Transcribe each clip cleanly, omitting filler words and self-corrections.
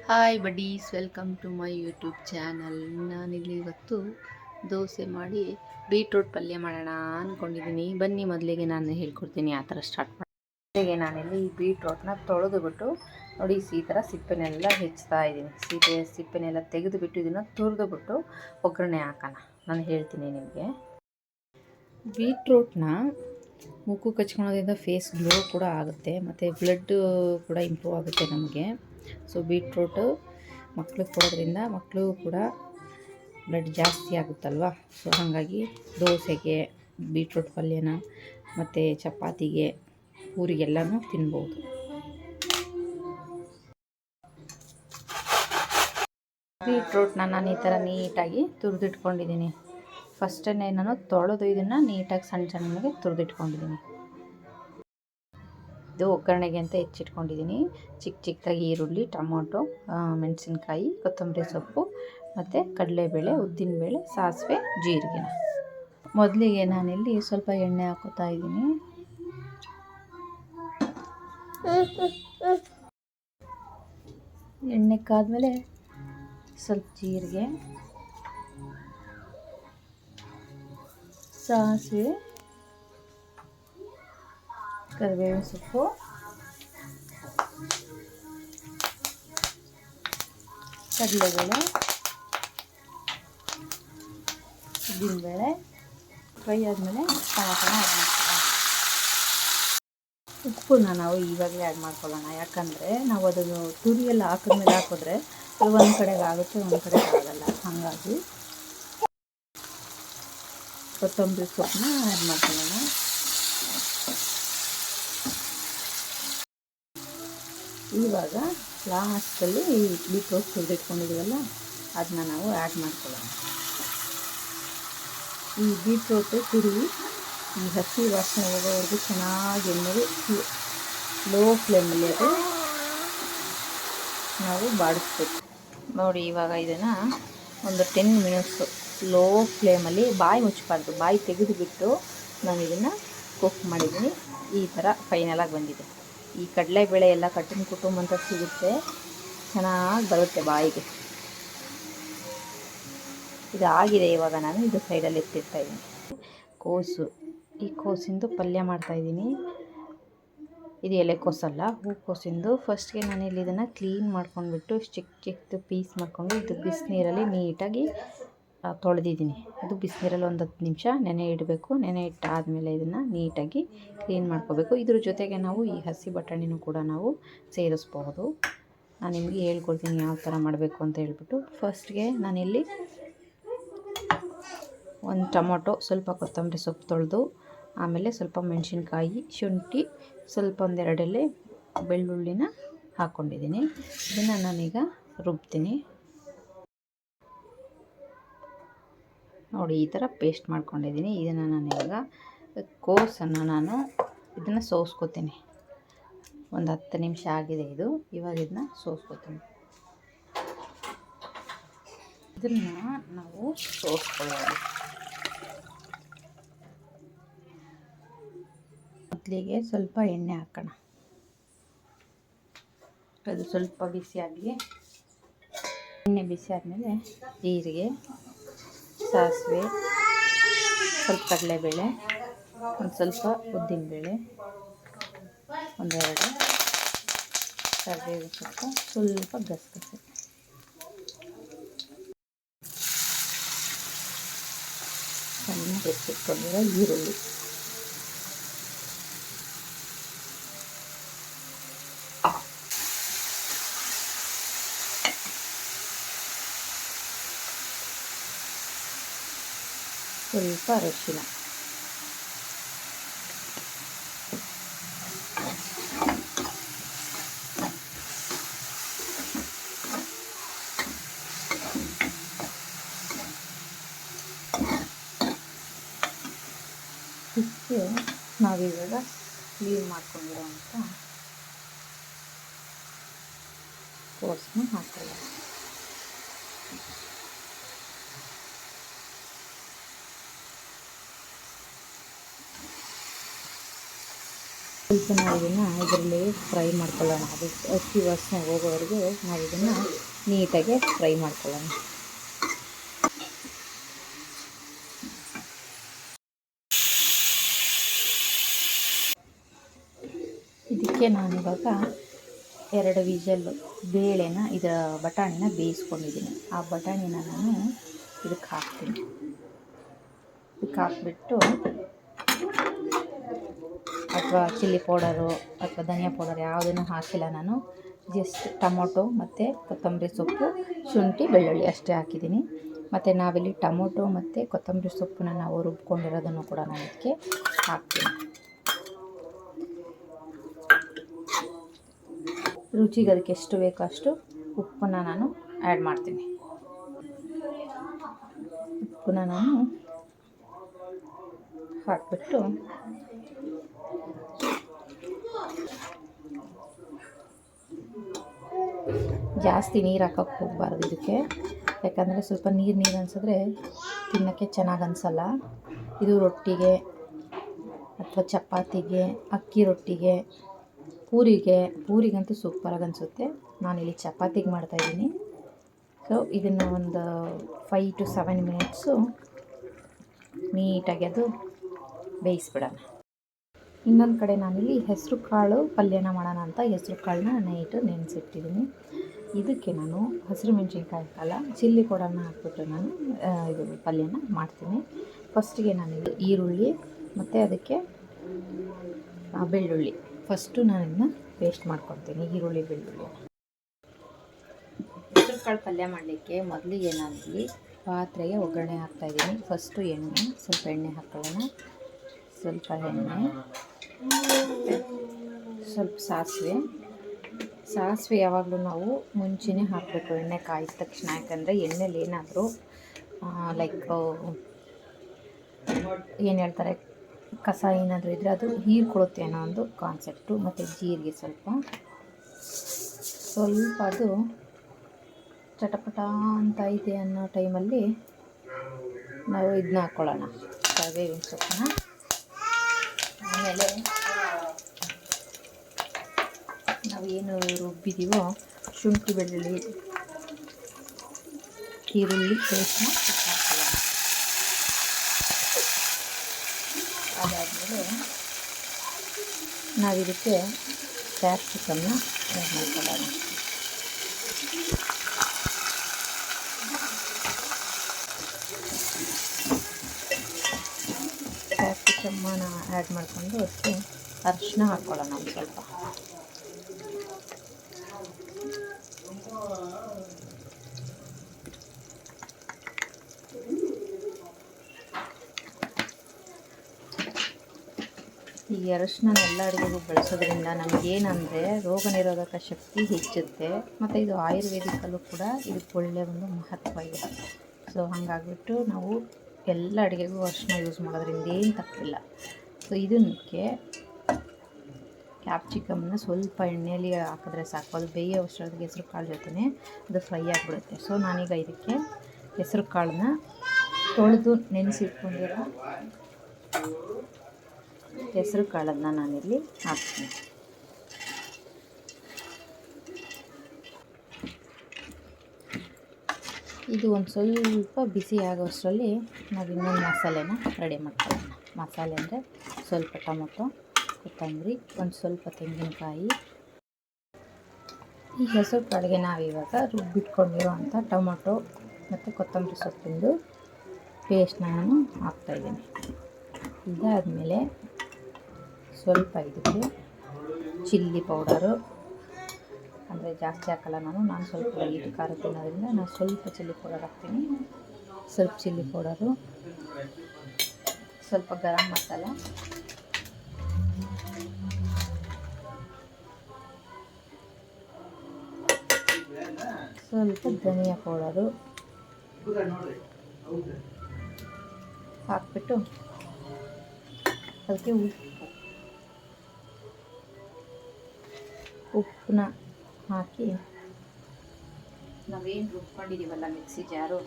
Hi buddies, welcome to my YouTube channel. ನಾನಿಲ್ಲಿ ಇವತ್ತು ದೋಸೆ ಮಾಡಿ ಬೀಟ್ರೂಟ್ ಪಲ್ಯ ಮಾಡೋಣ ಅಂದ್ಕೊಂಡಿದ್ದೀನಿ. ಬನ್ನಿ, ಮೊದಲಿಗೆ ನಾನು ಹೇಳ್ಕೊಡ್ತೀನಿ ಆ ಥರ ಸ್ಟಾರ್ಟ್ ಮಾಡಿ. ಮೊದಲಿಗೆ ನಾನಿಲ್ಲಿ ಬೀಟ್ರೂಟ್ನ ತೊಳೆದುಬಿಟ್ಟು ನೋಡಿ, ಈ ಥರ ಸಿಪ್ಪೆನೆಲ್ಲ ಹೆಚ್ಚ್ತಾ ಇದ್ದೀನಿ. ಸಿಪ್ಪೆನೆಲ್ಲ ತೆಗೆದುಬಿಟ್ಟು ಇದನ್ನು ತುರಿದುಬಿಟ್ಟು ಒಗ್ಗರಣೆ ಹಾಕೋಣ. ನಾನು ಹೇಳ್ತೀನಿ ನಿಮಗೆ. ಬೀಟ್ರೂಟ್ನ ಮುಖಕ್ಕೆ ಹಚ್ಕೊಳ್ಳೋದ್ರಿಂದ ಫೇಸ್ ಗ್ಲೋ ಕೂಡ ಆಗುತ್ತೆ, ಮತ್ತು ಬ್ಲಡ್ ಕೂಡ ಇಂಪ್ರೂವ್ ಆಗುತ್ತೆ ನಮಗೆ. ಸೊ ಬೀಟ್ರೂಟು ಮಕ್ಳಿಗೆ ಕೊಡೋದ್ರಿಂದ ಮಕ್ಕಳು ಕೂಡ ಬ್ಲಡ್ ಜಾಸ್ತಿ ಆಗುತ್ತಲ್ವ. ಸೊ ಹಾಗಾಗಿ ದೋಸೆಗೆ ಬೀಟ್ರೂಟ್ ಪಲ್ಯನ ಮತ್ತು ಚಪಾತಿಗೆ, ಪೂರಿಗೆಲ್ಲನೂ ತಿನ್ಬೋದು. ಬೀಟ್ರೂಟ್ನ ನಾನು ಈ ಥರ ನೀಟಾಗಿ ತುರಿದಿಟ್ಕೊಂಡಿದ್ದೀನಿ. ಫಸ್ಟನ್ನೇ ನಾನು ತೊಳೆದು ಇದನ್ನು ನೀಟಾಗಿ ಸಣ್ಣ ಸಣ್ಣಗೆ ತುರಿದಿಟ್ಕೊಂಡಿದ್ದೀನಿ. ಇದು ಒಗ್ಗರಣೆಗೆ ಅಂತ ಹೆಚ್ಚಿಟ್ಕೊಂಡಿದ್ದೀನಿ. ಚಿಕ್ಕದಾಗಿ ಈರುಳ್ಳಿ, ಟೊಮೊಟೊ, ಮೆಣಸಿನ್ಕಾಯಿ, ಕೊತ್ತಂಬರಿ ಸೊಪ್ಪು ಮತ್ತು ಕಡಲೆಬೇಳೆ, ಉದ್ದಿನಬೇಳೆ, ಸಾಸಿವೆ, ಜೀರಿಗೆನ. ಮೊದಲಿಗೆ ನಾನಿಲ್ಲಿ ಸ್ವಲ್ಪ ಎಣ್ಣೆ ಹಾಕೋತಾ ಇದ್ದೀನಿ. ಎಣ್ಣೆ ಕಾದ್ಮೇಲೆ ಸ್ವಲ್ಪ ಜೀರಿಗೆ, ಸಾಸಿವೆ, ಕರಿಬೇವಿನ ಸೊಪ್ಪು, ಕಡಲೆಬೇಳೆ, ಉದ್ದಿನಬೇಳೆ ಫ್ರೈ ಆದಮೇಲೆ ಟೊಮೊಟೊನ ಆ್ಯಡ್ ಮಾಡ್ಕೊಳ್ಳೋಣ. ಉಪ್ಪನ್ನ ನಾವು ಇವಾಗಲೇ ಆ್ಯಡ್ ಮಾಡ್ಕೊಳ್ಳೋಣ, ಯಾಕಂದರೆ ನಾವು ಅದನ್ನು ತುರಿಯೆಲ್ಲ ಹಾಕಿದ್ಮೇಲೆ ಹಾಕಿದ್ರೆ ಅದು ಒಂದು ಕಡೆಗೆ ಆಗುತ್ತೆ, ಒಂದು ಕಡೆಗೆ ಆಗಲ್ಲ. ಹಾಗಾಗಿ ಕೊತ್ತಂಬರಿ ಸೊಪ್ಪನ್ನ ಆ್ಯಡ್ ಮಾಡ್ಕೊಳ್ಳೋಣ. ಇವಾಗ ಲಾಸ್ಟಲ್ಲಿ ಈ ಬೀಟ್ರೂಟ್ ತುರಿದಿಟ್ಕೊಂಡಿದ್ದೀವಲ್ಲ, ಅದನ್ನ ನಾವು ಆ್ಯಡ್ ಮಾಡ್ಕೊಳ್ಳೋಣ. ಈ ಬೀಟ್ರೂಟು ತುರಿ ಈ ಹಸಿ ವಾಸನೆ ಹೋಗೋವರೆಗೂ ಚೆನ್ನಾಗಿ ಎಣ್ಣೆಗೆ ಲೋ ಫ್ಲೇಮಲ್ಲಿ ಅದು ನಾವು ಬಾಡಿಸ್ಬೇಕು. ನೋಡಿ, ಇವಾಗ ಇದನ್ನು ಒಂದು 10 ಮಿನಿಟ್ಸು ಲೋ ಫ್ಲೇಮಲ್ಲಿ, ಬಾಯಿ ಮುಚ್ಚಬಾರ್ದು, ಬಾಯಿ ತೆಗೆದುಬಿಟ್ಟು ನಾನು ಇದನ್ನು ಕುಕ್ ಮಾಡಿದ್ದೀನಿ. ಈ ಥರ ಫೈನಲಾಗಿ ಬಂದಿದೆ. ಈ ಕಡಲೆಬೇಳೆ ಎಲ್ಲ ಕಟ್ಟಿನ ಕುಟುಂಬ ಅಂತ ಸಿಗುತ್ತೆ, ಚೆನ್ನಾಗಿ ಬರುತ್ತೆ ಬಾಯಿಗೆ. ಇದಾಗಿದೆ. ಇವಾಗ ನಾನು ಇದು ಸೈಡಲ್ಲಿ ಎತ್ತಿರ್ತಾಯಿದ್ದೀನಿ. ಕೋಸು, ಈ ಕೋಸಿಂದು ಪಲ್ಯ ಮಾಡ್ತಾಯಿದ್ದೀನಿ. ಇದು ಎಲೆಕೋಸಲ್ಲ, ಹೂಕೋಸಿಂದು. ಫಸ್ಟ್ಗೆ ನಾನಿಲ್ಲಿ ಇದನ್ನು ಕ್ಲೀನ್ ಮಾಡ್ಕೊಂಡ್ಬಿಟ್ಟು ಚಿಕ್ಕ ಪೀಸ್ ಮಾಡ್ಕೊಂಡು ಇದು ಬಿಸಿನೀರಲ್ಲಿ ನೀಟಾಗಿ ತೊಳೆದಿದ್ದೀನಿ. ಇದು ಬಿಸಿನೀರಲ್ಲಿ ಒಂದು 10 ನಿಮಿಷ ನೆನೆ ಇಡಬೇಕು. ನೆನೆ ಇಟ್ಟಾದಮೇಲೆ ಇದನ್ನು ನೀಟಾಗಿ ಕ್ಲೀನ್ ಮಾಡ್ಕೋಬೇಕು. ಇದ್ರ ಜೊತೆಗೆ ನಾವು ಈ ಹಸಿ ಬಟಾಣಿನೂ ಕೂಡ ನಾವು ಸೇರಿಸ್ಬಹುದು. ನಾನು ನಿಮಗೆ ಹೇಳ್ಕೊಡ್ತೀನಿ ಯಾವ ಥರ ಮಾಡಬೇಕು ಅಂತ ಹೇಳ್ಬಿಟ್ಟು. ಫಸ್ಟ್ಗೆ ನಾನಿಲ್ಲಿ ಒಂದು ಟೊಮೊಟೊ, ಸ್ವಲ್ಪ ಕೊತ್ತಂಬರಿ ಸೊಪ್ಪು ತೊಳೆದು, ಆಮೇಲೆ ಸ್ವಲ್ಪ ಮೆಣಸಿನ್ಕಾಯಿ, ಶುಂಠಿ, ಸ್ವಲ್ಪ ಒಂದೆರಡು ಎಲೆ ಬೆಳ್ಳುಳ್ಳಿನ ಹಾಕ್ಕೊಂಡಿದ್ದೀನಿ. ಇದನ್ನು ನಾನೀಗ ರುಬ್ತೀನಿ. ನೋಡಿ, ಈ ಥರ ಪೇಸ್ಟ್ ಮಾಡ್ಕೊಂಡಿದ್ದೀನಿ. ಇದನ್ನು ನಾನು ಇವಾಗ ಕೋಸನ್ನು ನಾನು ಇದನ್ನು ಸೋಸ್ಕೋತೀನಿ. ಒಂದು 10 ನಿಮಿಷ ಆಗಿದೆ ಇದು. ಇವಾಗ ಇದನ್ನ ಸೋಸ್ಕೋತೀನಿ. ಇದನ್ನು ನಾವು ಸೋಸ್ಕೊಳ್ಳೋಣ. ಮೊದಲಿಗೆ ಸ್ವಲ್ಪ ಎಣ್ಣೆ ಹಾಕೋಣ. ಅದು ಸ್ವಲ್ಪ ಬಿಸಿ ಆಗಲಿ. ಎಣ್ಣೆ ಬಿಸಿ ಆದಮೇಲೆ ಜೀರಿಗೆ, ಸಾಸಿವೆ, ಸ್ವಲ್ಪ ಕಡಲೆಬೇಳೆ, ಒಂದು ಸ್ವಲ್ಪ ಉದ್ದಿನಬೇಳೆ, ಒಂದೆರಡು ಕರಿಬೇವು ಸೊಪ್ಪು, ಸ್ವಲ್ಪ ಗಸಗಸೆ, ಸಣ್ಣ ಹೆಚ್ಚಿಟ್ಕೊಂಡಿರೋ ಈರುಳ್ಳಿ, ಸ್ವಲ್ಪ ಅರಿಶಿನ, ಇಷ್ಟೇ. ನಾವಿವಾಗ ಕ್ಲೀನ್ ಮಾಡ್ಕೊಂಡಿರೋಂಥ ಕೋಸನ್ನ ಹಾಕೊಳ್ಳೋಣ. ಸ್ವಲ್ಪ ನಾವು ಇದನ್ನು ಇದರಲ್ಲಿ ಫ್ರೈ ಮಾಡ್ಕೊಳ್ಳೋಣ. ಅದು ಹಸಿ ವಾಸನೆ ಹೋಗೋವರೆಗೂ ನಾವು ಇದನ್ನು ನೀಟಾಗಿ ಫ್ರೈ ಮಾಡ್ಕೊಳ್ಳೋಣ. ಇದಕ್ಕೆ ನಾನಿವಾಗ 2 ವಿಷಲ್ ಬೇಳೆನ ಬಟಾಣಿನ ಬೇಯಿಸ್ಕೊಂಡಿದ್ದೀನಿ. ಆ ಬಟಾಣಿನ ನಾನು ಇದಕ್ಕೆ ಹಾಕ್ತೀನಿ. ಇದಕ್ಕೆ ಹಾಕ್ಬಿಟ್ಟು ಅಥವಾ ಚಿಲ್ಲಿ ಪೌಡರು ಅಥವಾ ಧನಿಯಾ ಪೌಡರ್ ಯಾವುದನ್ನು ಹಾಕಿಲ್ಲ ನಾನು. ಜಸ್ಟ್ ಟೊಮೊಟೊ ಮತ್ತು ಕೊತ್ತಂಬರಿ ಸೊಪ್ಪು, ಶುಂಠಿ, ಬೆಳ್ಳುಳ್ಳಿ ಅಷ್ಟೇ ಹಾಕಿದ್ದೀನಿ. ಮತ್ತು ನಾವಿಲ್ಲಿ ಟೊಮೊಟೊ ಮತ್ತು ಕೊತ್ತಂಬರಿ ಸೊಪ್ಪನ್ನ ನಾವು ರುಬ್ಕೊಂಡಿರೋದನ್ನು ಕೂಡ ನಾನು ಇದಕ್ಕೆ ಹಾಕ್ತೀನಿ. ರುಚಿಗೆ ಅದಕ್ಕೆ ಎಷ್ಟು ಬೇಕೋ ಅಷ್ಟು ಉಪ್ಪನ್ನು ನಾನು ಆ್ಯಡ್ ಮಾಡ್ತೀನಿ. ಉಪ್ಪನ್ನು ನಾನು ಹಾಕಿಬಿಟ್ಟು ಜಾಸ್ತಿ ನೀರು ಹಾಕೋಕ್ಕೆ ಹೋಗಬಾರ್ದು ಇದಕ್ಕೆ. ಯಾಕಂದರೆ ಸ್ವಲ್ಪ ನೀರು ಅನಿಸಿದ್ರೆ ತಿನ್ನೋಕ್ಕೆ ಚೆನ್ನಾಗಿ ಅನಿಸಲ್ಲ. ಇದು ರೊಟ್ಟಿಗೆ ಅಥವಾ ಚಪಾತಿಗೆ, ಅಕ್ಕಿ ರೊಟ್ಟಿಗೆ, ಪೂರಿಗಂತೂ ಸೂಪರಾಗಿ ಅನಿಸುತ್ತೆ. ನಾನಿಲ್ಲಿ ಚಪಾತಿಗೆ ಮಾಡ್ತಾಯಿದ್ದೀನಿ. ಸೊ ಇದನ್ನು ಒಂದು 5 to 7 ಮಿನಿಟ್ಸು ನೀಟಾಗಿ ಅದು ಬೇಯಿಸ್ಬಿಡೋಣ. ಇನ್ನೊಂದು ಕಡೆ ನಾನಿಲ್ಲಿ ಹೆಸರು ಕಾಳು ಪಲ್ಯನ ಮಾಡೋಣ ಅಂತ ಹೆಸರು ಕಾಳನ್ನ ನೈಟು ನೆನೆಸಿಟ್ಟಿದ್ದೀನಿ. ಇದಕ್ಕೆ ನಾನು ಹಸಿರು ಮೆಣಸಿನ್ಕಾಯಿ ಅಲ್ಲ, ಚಿಲ್ಲಿ ಪೌಡರ್ನ ಹಾಕ್ಬಿಟ್ಟು ನಾನು ಇದು ಪಲ್ಯನ ಮಾಡ್ತೀನಿ. ಫಸ್ಟಿಗೆ ನಾನಿದು ಈರುಳ್ಳಿ ಮತ್ತು ಅದಕ್ಕೆ ಬೆಳ್ಳುಳ್ಳಿ ಫಸ್ಟು ನಾನು ಇದನ್ನ ಪೇಸ್ಟ್ ಮಾಡ್ಕೊತೀನಿ. ಈರುಳ್ಳಿ ಬೆಳ್ಳುಳ್ಳಿ ಹೆಸರು ಕಾಳು ಪಲ್ಯ ಮಾಡಲಿಕ್ಕೆ ಮೊದಲಿಗೆ ನಾನಿಲ್ಲಿ ಪಾತ್ರೆಗೆ ಒಗ್ಗರಣೆ ಹಾಕ್ತಾಯಿದ್ದೀನಿ. ಫಸ್ಟು ಸ್ವಲ್ಪ ಎಣ್ಣೆ ಹಾಕೊಳ್ಳೋಣ. ಸ್ವಲ್ಪ ಎಣ್ಣೆ, ಸ್ವಲ್ಪ ಸಾಸಿವೆ ಯಾವಾಗಲೂ ನಾವು ಮುಂಚೆನೇ ಹಾಕಬೇಕು ಎಣ್ಣೆ ಕಾಯಿದ ತಕ್ಷಣ. ಯಾಕಂದರೆ ಎಣ್ಣೆಲಿ ಏನಾದರೂ ಲೈಕ್ ಏನು ಹೇಳ್ತಾರೆ, ಕಸ ಏನಾದರೂ ಇದ್ದರೆ ಅದು ಹೀರ್ಕೊಳ್ಳುತ್ತೆ ಅನ್ನೋ ಒಂದು ಕಾನ್ಸೆಪ್ಟು. ಮತ್ತು ಜೀರಿಗೆ ಸ್ವಲ್ಪ ಅದು ಚಟಪಟ ಅಂತ ಇದೆ ಅನ್ನೋ ಟೈಮಲ್ಲಿ ನಾವು ಇದನ್ನ ಹಾಕ್ಕೊಳ್ಳೋಣ, ಕರಿಬೇವಿನ ಸೊಪ್ಪನ್ನ. ಆಮೇಲೆ ನಾವು ಏನು ರುಬ್ಬಿದ್ದೀವೋ ಶುಂಠಿ, ಬೆಳ್ಳುಳ್ಳಿ, ಈರುಳ್ಳಿ ಪೇಸ್ಟ್ನ ಹಾಕ್ಕೊಳ್ಳೋಣ. ಅದಾದಮೇಲೆ ನಾವಿದಕ್ಕೆ ಕ್ಯಾಪ್ಸಿಕಮ್ನ ಆ್ಯಡ್ ಮಾಡ್ಕೊಳ್ಳೋಣ. ಕ್ಯಾಪ್ಸಿಕಮ್ಮನ ಆ್ಯಡ್ ಮಾಡಿಕೊಂಡು ಅದಕ್ಕೆ ಅರಿಶಿನ ಹಾಕ್ಕೊಳ್ಳೋಣ ಒಂದು ಸ್ವಲ್ಪ. ಈ ಅರಿಶಿನ ಎಲ್ಲ ಅಡುಗೆಗೂ ಬಳಸೋದ್ರಿಂದ ನಮಗೇನಂದರೆ ರೋಗ ನಿರೋಧಕ ಶಕ್ತಿ ಹೆಚ್ಚುತ್ತೆ. ಮತ್ತು ಇದು ಆಯುರ್ವೇದಿಕಲ್ಲೂ ಕೂಡ ಇದಕ್ಕೆ ಒಳ್ಳೆಯ ಒಂದು ಮಹತ್ವ ಇದೆ. ಸೊ ಹಾಗಾಗ್ಬಿಟ್ಟು ನಾವು ಎಲ್ಲ ಅಡುಗೆಗೂ ಅರಿಶಿನ ಯೂಸ್ ಮಾಡೋದ್ರಿಂದ ಏನು ತಪ್ಪಿಲ್ಲ. ಸೊ ಇದಕ್ಕೆ ಕ್ಯಾಪ್ಸಿಕಮ್ನ ಸ್ವಲ್ಪ ಎಣ್ಣೆಯಲ್ಲಿ ಹಾಕಿದ್ರೆ ಸಾಕು. ಅದು ಬೇಯೋ ಅಷ್ಟೊತ್ತಿಗೆ ಹೆಸರು ಕಾಳು ಜೊತೆ ಅದು ಫ್ರೈ ಆಗಿಬಿಡುತ್ತೆ. ಸೊ ನಾನೀಗ ಇದಕ್ಕೆ ಹೆಸರು ಕಾಳನ್ನ ತೊಳೆದು ನೆನೆಸಿಟ್ಕೊಂಡಿರೋ ಹೆಸರು ಕಾಳನ್ನು ನಾನಿಲ್ಲಿ ಹಾಕ್ತೀನಿ. ಇದು ಒಂದು ಸ್ವಲ್ಪ ಬಿಸಿ ಆಗೋಷ್ಟರಲ್ಲಿ ನಾವು ಇನ್ನೊಂದು ಮಸಾಲೆನ ರೆಡಿ ಮಾಡ್ಕೊಳ್ಳೋಣ. ಮಸಾಲೆ ಅಂದರೆ ಸ್ವಲ್ಪ ಟೊಮೊಟೊ, ಕೊತ್ತಂಬರಿ, ಒಂದು ಸ್ವಲ್ಪ ತೆಂಗಿನಕಾಯಿ. ಈ ಹೆಸರು ಕಾಳಿಗೆ ನಾವಿವಾಗ ರುಬ್ಬಿಟ್ಕೊಂಡಿರೋವಂಥ ಟೊಮೊಟೊ ಮತ್ತು ಕೊತ್ತಂಬರಿ ಸೊಪ್ಪಿಂದು ಪೇಸ್ಟ್ನ ನಾನು ಹಾಕ್ತಾಯಿದ್ದೀನಿ. ಇದಾದಮೇಲೆ ಸ್ವಲ್ಪ ಇದಕ್ಕೆ ಚಿಲ್ಲಿ ಪೌಡರು, ಅಂದರೆ ಜಾಸ್ತಿ ಹಾಕಲ್ಲ ನಾನು ಸ್ವಲ್ಪ ಲೈಟ್ ಖಾರ ತಿನ್ನೋದ್ರಿಂದ ನಾನು ಸ್ವಲ್ಪ ಚಿಲ್ಲಿ ಪೌಡರ್ ಹಾಕ್ತೀನಿ. ಸ್ವಲ್ಪ ಚಿಲ್ಲಿ ಪೌಡರು, ಸ್ವಲ್ಪ ಗರಂ ಮಸಾಲ, ಸ್ವಲ್ಪ ಧನಿಯಾ ಪೌಡರು ಹಾಕ್ಬಿಟ್ಟು ಅದಕ್ಕೆ ಉಪ್ಪನ್ನ ಹಾಕಿ ನಾವೇನು ರುಬ್ಕೊಂಡಿದ್ದೀವಲ್ಲ ಮಿಕ್ಸಿ ಜಾರು,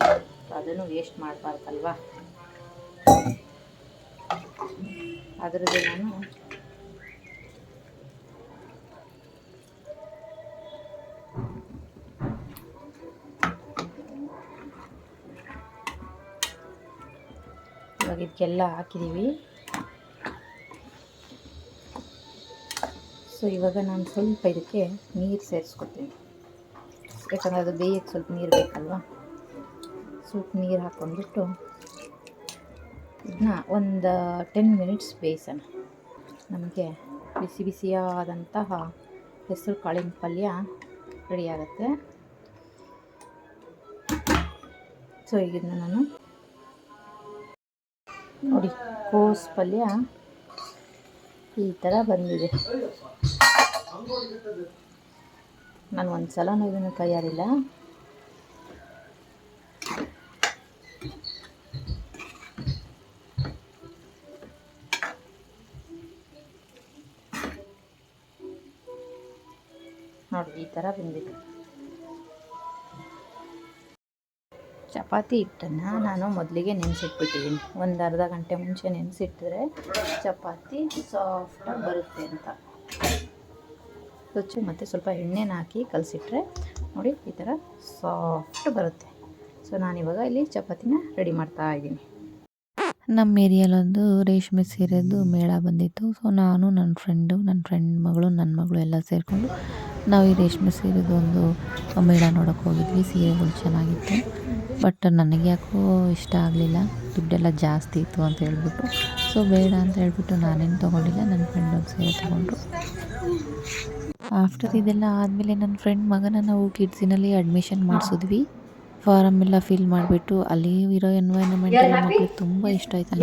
ಅದನ್ನು ವೇಸ್ಟ್ ಮಾಡಬಾರ್ದಲ್ವ. ಅದರದ್ದು ನಾನು ಇದಕ್ಕೆಲ್ಲ ಹಾಕಿದ್ದೀವಿ. ಸೊ ಇವಾಗ ನಾನು ಸ್ವಲ್ಪ ಇದಕ್ಕೆ ನೀರು ಸೇರಿಸ್ಕೊತೀನಿ, ಯಾಕಂದರೆ ಅದು ಬೇಯಕ್ಕೆ ಸ್ವಲ್ಪ ನೀರು ಬೇಕಲ್ವ. ಸ್ವಲ್ಪ ನೀರು ಹಾಕ್ಕೊಂಡ್ಬಿಟ್ಟು ಇದನ್ನ ಒಂದು 10 ಮಿನಿಟ್ಸ್ ಬೇಯಿಸೋಣ. ನಮಗೆ ಬಿಸಿ ಬಿಸಿಯಾದಂತಹ ಹೆಸರು ಕಾಳಿನ ಪಲ್ಯ ರೆಡಿಯಾಗುತ್ತೆ. ಸೊ ಈಗಿನ್ನ ನಾನು ನೋಡಿ ಕೋಸು ಪಲ್ಯ ಈ ಥರ ಬಂದಿದೆ. ನಾನು ಒಂದು ಸಲನೂ ಇದನ್ನು ಕೈಯಾರಿಲ್ಲ. ನೋಡಿ ಈ ಥರ ಬಂದಿದೆ. ಚಪಾತಿ ಹಿಟ್ಟನ್ನು ನಾನು ಮೊದಲಿಗೆ ನೆನೆಸಿಟ್ಬಿಟ್ಟಿದ್ದೀನಿ. ಒಂದು ಅರ್ಧ ಗಂಟೆ ಮುಂಚೆ ನೆನೆಸಿಟ್ಟಿದ್ರೆ ಚಪಾತಿ ಸಾಫ್ಟಾಗಿ ಬರುತ್ತೆ ಅಂತ. ಸ್ವಚ್ಛ ಮತ್ತು ಸ್ವಲ್ಪ ಎಣ್ಣೆನ ಹಾಕಿ ಕಲಸಿಟ್ರೆ ನೋಡಿ ಈ ಥರ ಸಾಫ್ಟ್ ಬರುತ್ತೆ. ಸೊ ನಾನಿವಾಗ ಇಲ್ಲಿ ಚಪಾತಿನ ರೆಡಿ ಮಾಡ್ತಾ ಇದ್ದೀನಿ. ನಮ್ಮ ಏರಿಯಲ್ಲೊಂದು ರೇಷ್ಮೆ ಸೀರೆದು ಮೇಳ ಬಂದಿತ್ತು. ಸೊ ನಾನು ನನ್ನ ಫ್ರೆಂಡ್ ಮಗಳು ನನ್ನ ಮಗಳು ಎಲ್ಲ ಸೇರಿಕೊಂಡು ನಾವು ಈ ರೇಷ್ಮೆ ಸೀರೆದು ಒಂದು ಮೇಳ ನೋಡೋಕೆ ಹೋಗಿದ್ವಿ. ಸೀರೆಗಳು ಚೆನ್ನಾಗಿತ್ತು, ಬಟ್ ನನಗೆ ಯಾಕೋ ಇಷ್ಟ ಆಗಲಿಲ್ಲ. ದುಡ್ಡೆಲ್ಲ ಜಾಸ್ತಿ ಇತ್ತು ಅಂತ ಹೇಳ್ಬಿಟ್ಟು, ಸೊ ಬೇಡ ಅಂತ ಹೇಳ್ಬಿಟ್ಟು ನಾನೇನು ತೊಗೊಂಡಿಲ್ಲ. ನನ್ನ ಫ್ರೆಂಡ್ ಒಂದು ಸೀರೆ ತೊಗೊಂಡ್ರು. ಆಫ್ಟರ್ ಇದೆಲ್ಲ ಆದಮೇಲೆ ನನ್ನ ಫ್ರೆಂಡ್ ಮಗನ ನಾವು ಕಿಡ್ಸಿನಲ್ಲಿ ಅಡ್ಮಿಷನ್ ಮಾಡಿಸಿದ್ವಿ. ಫಾರಮ್ ಎಲ್ಲ ಫಿಲ್ ಮಾಡಿಬಿಟ್ಟು ಅಲ್ಲಿ ಇರೋ ಎನ್ವೈರನ್ಮೆಂಟ್ ಎಲ್ಲ ಮಕ್ಕಳಿಗೆ ತುಂಬ ಇಷ್ಟ ಆಯ್ತು.